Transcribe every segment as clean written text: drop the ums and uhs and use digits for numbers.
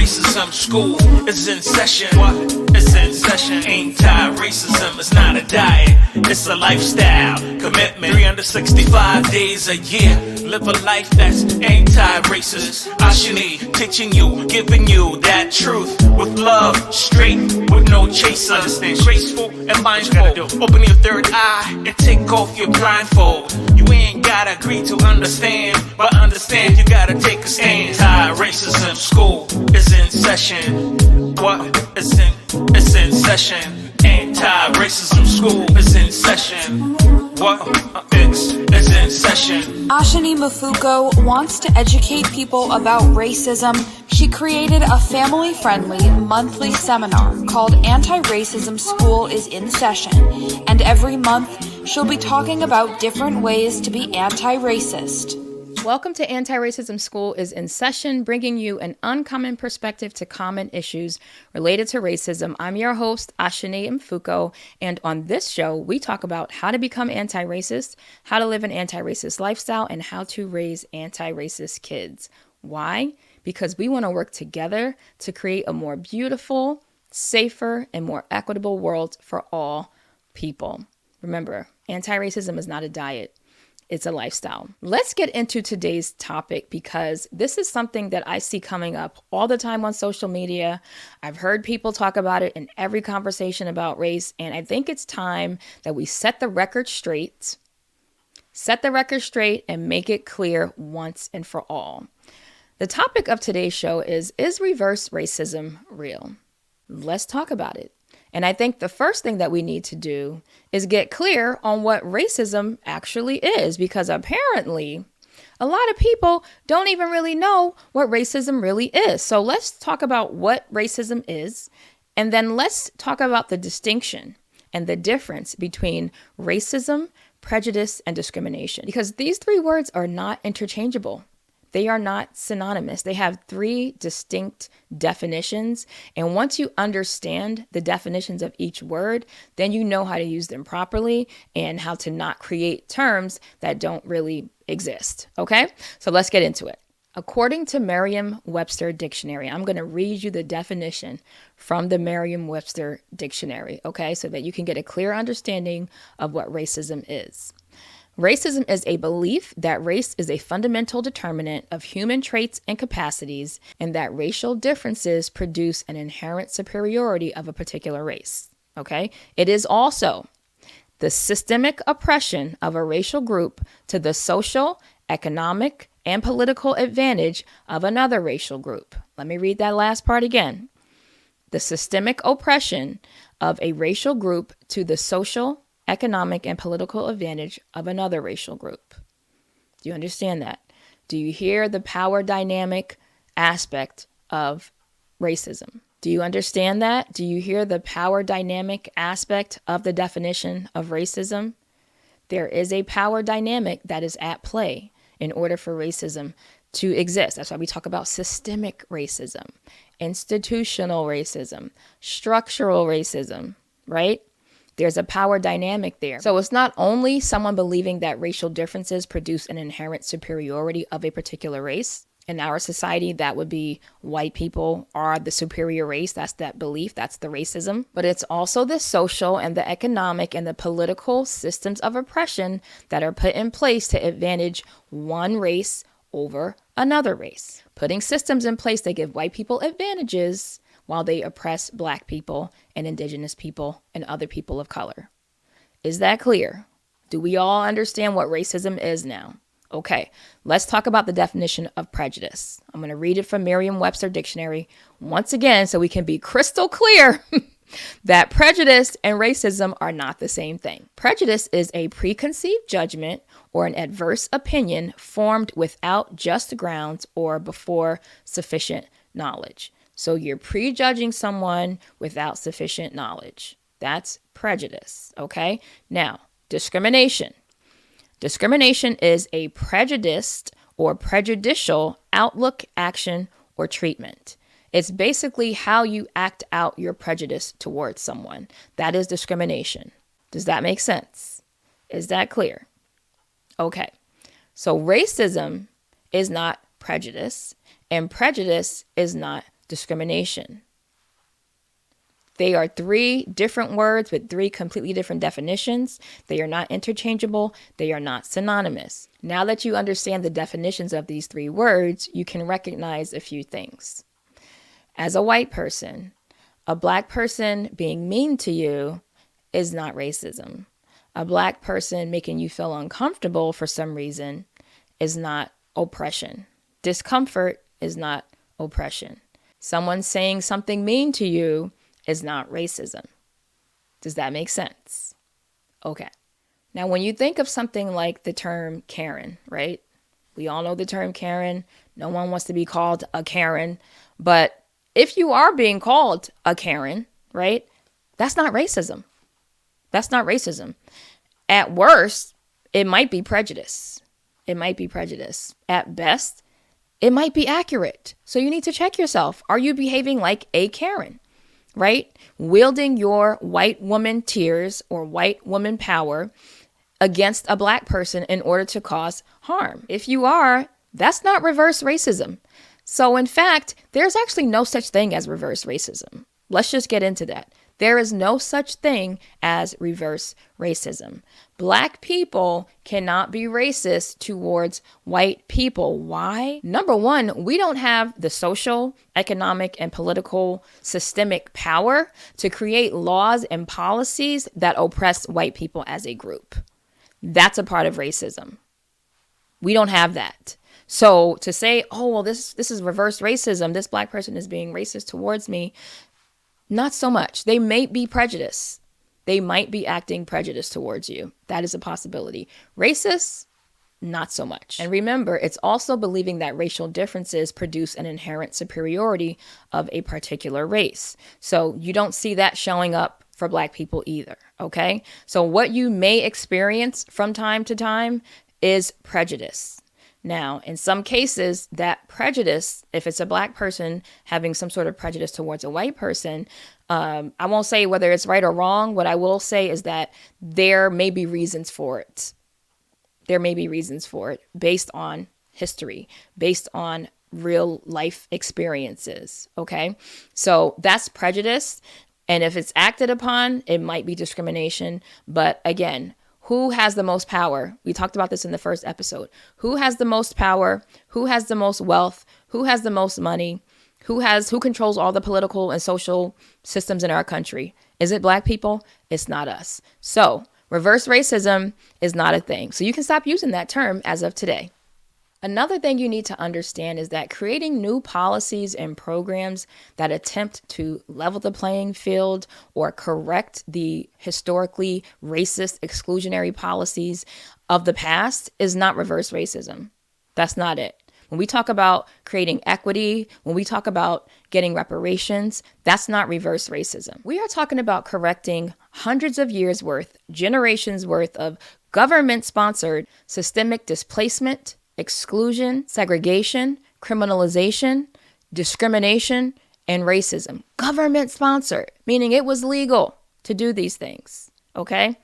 Anti-racism school is in session. What? It's in session. Anti-racism is not a diet, it's a lifestyle commitment. 365 days a year, live a life that's anti-racist. Ashani, teaching you, giving you that truth with love, straight, with no chaser. Understand, graceful and mindful. Open your third eye and take off your blindfold. You ain't gotta agree to understand, but understand you gotta take a stand. Anti-racism school is in session. What? It's in session. Anti-racism school is in session. What? It's in session. Ashani Mfuko wants to educate people about racism. She created a family-friendly monthly seminar called Anti-Racism School is in Session, and every month she'll be talking about different ways to be anti-racist. Welcome to Anti-Racism School is in Session, bringing you an uncommon perspective to common issues related to racism. I'm your host, Ashani Mfuko, and on this show, we talk about how to become anti-racist, how to live an anti-racist lifestyle, and how to raise anti-racist kids. Why? Because we want to work together to create a more beautiful, safer, and more equitable world for all people. Remember, anti-racism is not a diet. It's a lifestyle. Let's get into today's topic because this is something that I see coming up all the time on social media. I've heard people talk about it in every conversation about race, and I think it's time that we set the record straight and make it clear once and for all. The topic of today's show is reverse racism real? Let's talk about it. And I think the first thing that we need to do is get clear on what racism actually is, because apparently a lot of people don't even really know what racism really is. So let's talk about what racism is, and then let's talk about the distinction and the difference between racism, prejudice, and discrimination, because these three words are not interchangeable. They are not synonymous. They have three distinct definitions. And once you understand the definitions of each word, then you know how to use them properly and how to not create terms that don't really exist. Okay? So let's get into it. According to Merriam-Webster Dictionary, I'm going to read you the definition from the Merriam-Webster Dictionary, okay? So that you can get a clear understanding of what racism is. Racism is a belief that race is a fundamental determinant of human traits and capacities, and that racial differences produce an inherent superiority of a particular race. Okay? It is also the systemic oppression of a racial group to the social, economic, and political advantage of another racial group. Let me read that last part again. The systemic oppression of a racial group to the social, economic, and political advantage of another racial group. Do you understand that? Do you hear the power dynamic aspect of racism? Do you understand that? Do you hear the power dynamic aspect of the definition of racism? There is a power dynamic that is at play in order for racism to exist. That's why we talk about systemic racism, institutional racism, structural racism, right? There's a power dynamic there. So it's not only someone believing that racial differences produce an inherent superiority of a particular race. In our society, that would be white people are the superior race. That's that belief. That's the racism. But it's also the social and the economic and the political systems of oppression that are put in place to advantage one race over another race. Putting systems in place that give white people advantages while they oppress Black people and Indigenous people and other people of color. Is that clear? Do we all understand what racism is now? Okay, let's talk about the definition of prejudice. I'm going to read it from Merriam-Webster Dictionary once again so we can be crystal clear that prejudice and racism are not the same thing. Prejudice is a preconceived judgment or an adverse opinion formed without just grounds or before sufficient knowledge. So you're prejudging someone without sufficient knowledge. That's prejudice, okay? Now, discrimination. Discrimination is a prejudiced or prejudicial outlook, action, or treatment. It's basically how you act out your prejudice towards someone. That is discrimination. Does that make sense? Is that clear? Okay. So racism is not prejudice, and prejudice is not discrimination. They are three different words with three completely different definitions. They are not interchangeable. They are not synonymous. Now that you understand the definitions of these three words, you can recognize a few things. As a white person, a Black person being mean to you is not racism. A Black person making you feel uncomfortable for some reason is not oppression. Discomfort is not oppression. Someone saying something mean to you is not racism. Does that make sense? Okay. Now, when you think of something like the term Karen, right? We all know the term Karen. No one wants to be called a Karen. But if you are being called a Karen, right? That's not racism. That's not racism. At worst, it might be prejudice. It might be prejudice. At best, it might be accurate. So you need to check yourself. Are you behaving like a Karen? Right? Wielding your white woman tears or white woman power against a Black person in order to cause harm. If you are, that's not reverse racism. So in fact, there's actually no such thing as reverse racism. Let's just get into that. There is no such thing as reverse racism. Black people cannot be racist towards white people. Why? Number one, we don't have the social, economic, and political systemic power to create laws and policies that oppress white people as a group. That's a part of racism. We don't have that. So to say, oh, well, this is reverse racism, this Black person is being racist towards me, not so much. They may be prejudiced. They might be acting prejudiced towards you. That is a possibility. Racist, not so much. And remember, it's also believing that racial differences produce an inherent superiority of a particular race. So you don't see that showing up for Black people either, okay? So what you may experience from time to time is prejudice. Now, in some cases, that prejudice, if it's a Black person having some sort of prejudice towards a white person, I won't say whether it's right or wrong. What I will say is that there may be reasons for it. There may be reasons for it based on history, based on real life experiences. Okay, so that's prejudice. And if it's acted upon, it might be discrimination. But again, who has the most power? We talked about this in the first episode. Who has the most power? Who has the most wealth? Who has the most money? Who controls all the political and social systems in our country? Is it Black people? It's not us. So reverse racism is not a thing. So you can stop using that term as of today. Another thing you need to understand is that creating new policies and programs that attempt to level the playing field or correct the historically racist exclusionary policies of the past is not reverse racism. That's not it. When we talk about creating equity, when we talk about getting reparations, that's not reverse racism. We are talking about correcting hundreds of years worth, generations worth of government-sponsored systemic displacement, exclusion, segregation, criminalization, discrimination, and racism. Government sponsored, meaning it was legal to do these things, okay?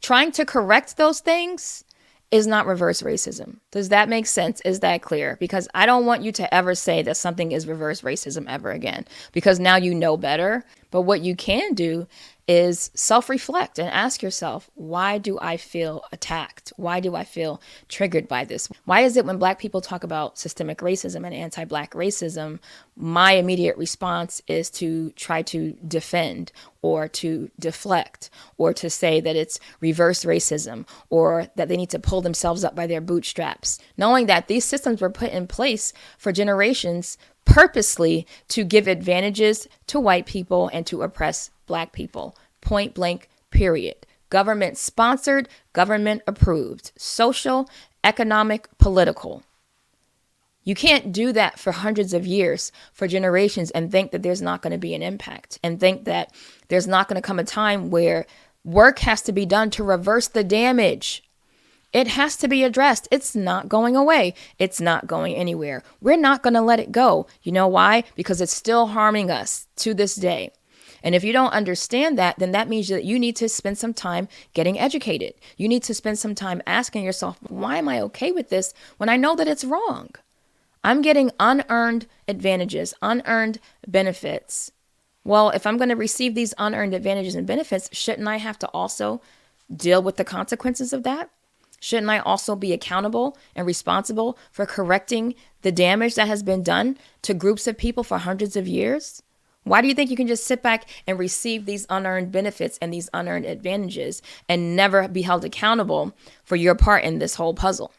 Trying to correct those things is not reverse racism. Does that make sense? Is that clear? Because I don't want you to ever say that something is reverse racism ever again, because now you know better. But what you can do is self-reflect and ask yourself, why do I feel attacked? Why do I feel triggered by this? Why is it when Black people talk about systemic racism and anti-Black racism, my immediate response is to try to defend or to deflect or to say that it's reverse racism or that they need to pull themselves up by their bootstraps, knowing that these systems were put in place for generations purposely to give advantages to white people and to oppress Black people. Point blank, period. Government sponsored, government approved, social, economic, political. You can't do that for hundreds of years, for generations, and think that there's not going to be an impact and think that there's not going to come a time where work has to be done to reverse the damage. It has to be addressed. It's not going away. It's not going anywhere. We're not going to let it go. You know why? Because it's still harming us to this day. And if you don't understand that, then that means that you need to spend some time getting educated. You need to spend some time asking yourself, why am I okay with this when I know that it's wrong? I'm getting unearned advantages, unearned benefits. Well, if I'm going to receive these unearned advantages and benefits, shouldn't I have to also deal with the consequences of that? Shouldn't I also be accountable and responsible for correcting the damage that has been done to groups of people for hundreds of years? Why do you think you can just sit back and receive these unearned benefits and these unearned advantages and never be held accountable for your part in this whole puzzle?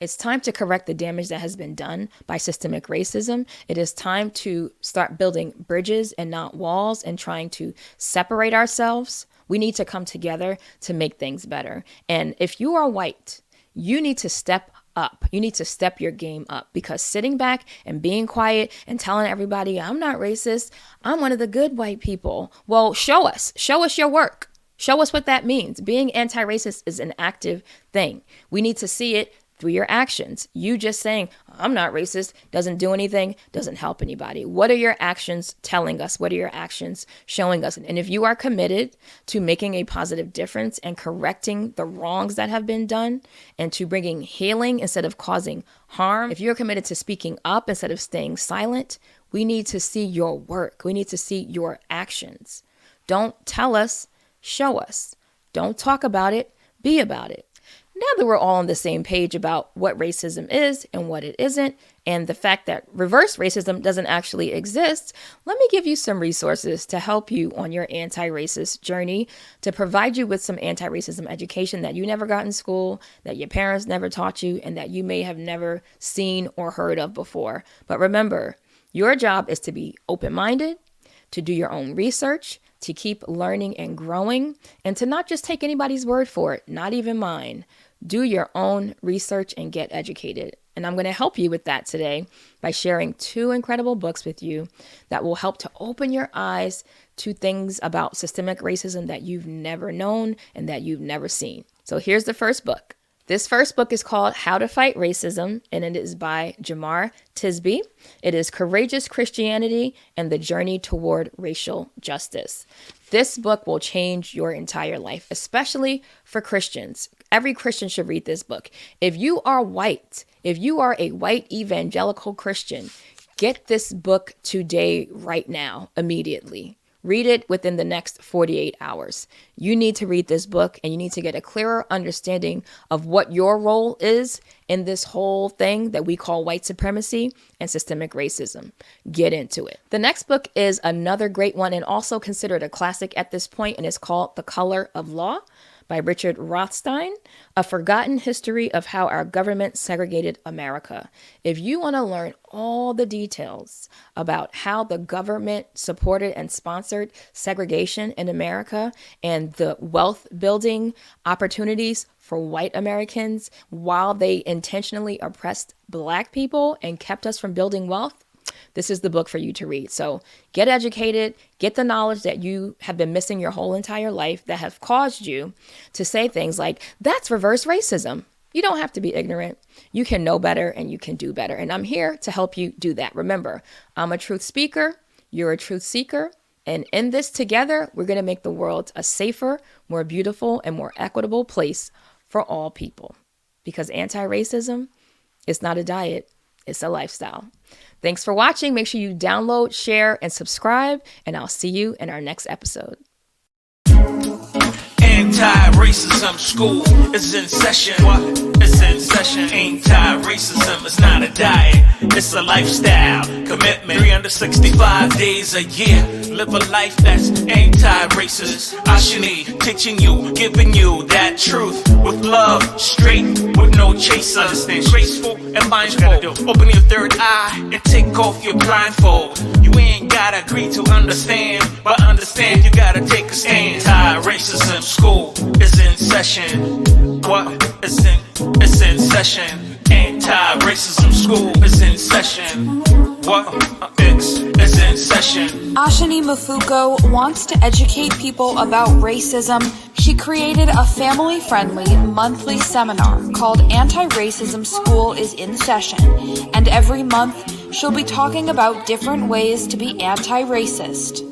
It's time to correct the damage that has been done by systemic racism. It is time to start building bridges and not walls and trying to separate ourselves. We need to come together to make things better. And if you are white, you need to step up. You need to step your game up, because sitting back and being quiet and telling everybody, I'm not racist, I'm one of the good white people. Well, show us your work. Show us what that means. Being anti-racist is an active thing. We need to see it through your actions. You just saying, I'm not racist, doesn't do anything, doesn't help anybody. What are your actions telling us? What are your actions showing us? And if you are committed to making a positive difference and correcting the wrongs that have been done and to bringing healing instead of causing harm, if you're committed to speaking up instead of staying silent, we need to see your work. We need to see your actions. Don't tell us, show us. Don't talk about it, be about it. Now that we're all on the same page about what racism is and what it isn't, and the fact that reverse racism doesn't actually exist, let me give you some resources to help you on your anti-racist journey, to provide you with some anti-racism education that you never got in school, that your parents never taught you, and that you may have never seen or heard of before. But remember, your job is to be open-minded, to do your own research, to keep learning and growing, and to not just take anybody's word for it, not even mine. Do your own research and get educated. And I'm going to help you with that today by sharing 2 incredible books with you that will help to open your eyes to things about systemic racism that you've never known and that you've never seen. So here's the first book. This first book is called How to Fight Racism, and it is by Jamar Tisby. It is Courageous Christianity and the Journey Toward Racial Justice. This book will change your entire life, especially for Christians. Every Christian should read this book. If you are white, if you are a white evangelical Christian, get this book today, right now, immediately. Read it within the next 48 hours. You need to read this book, and you need to get a clearer understanding of what your role is in this whole thing that we call white supremacy and systemic racism. Get into it. The next book is another great one and also considered a classic at this point, and it's called The Color of Law by Richard Rothstein, A Forgotten History of How Our Government Segregated America. If you want to learn all the details about how the government supported and sponsored segregation in America and the wealth building opportunities for white Americans while they intentionally oppressed Black people and kept us from building wealth, this is the book for you to read. So get educated, get the knowledge that you have been missing your whole entire life that have caused you to say things like, that's reverse racism. You don't have to be ignorant. You can know better and you can do better. And I'm here to help you do that. Remember, I'm a truth speaker. You're a truth seeker. And in this together, we're going to make the world a safer, more beautiful, and more equitable place for all people. Because anti-racism is not a diet, it's a lifestyle. Thanks for watching. Make sure you download, share, and subscribe, and I'll see you in our next episode. Anti-racism school is in session. What? It's in session. Anti-racism is not a diet, it's a lifestyle commitment. 365 days a year. Live a life that's anti-racist. Ashani, teaching you, giving you that truth with love, straight, with no chaser. Understand, graceful and mindful. Open your third eye and take off your blindfold. You ain't gotta agree to understand, but understand you gotta take a stand. Anti-racism school is in session. What? It's in session. Anti-racism school is in session. What? It's in session. Ashani Mfuko wants to educate people about racism. She created a family-friendly monthly seminar called Anti-Racism School is in Session. And every month, she'll be talking about different ways to be anti-racist.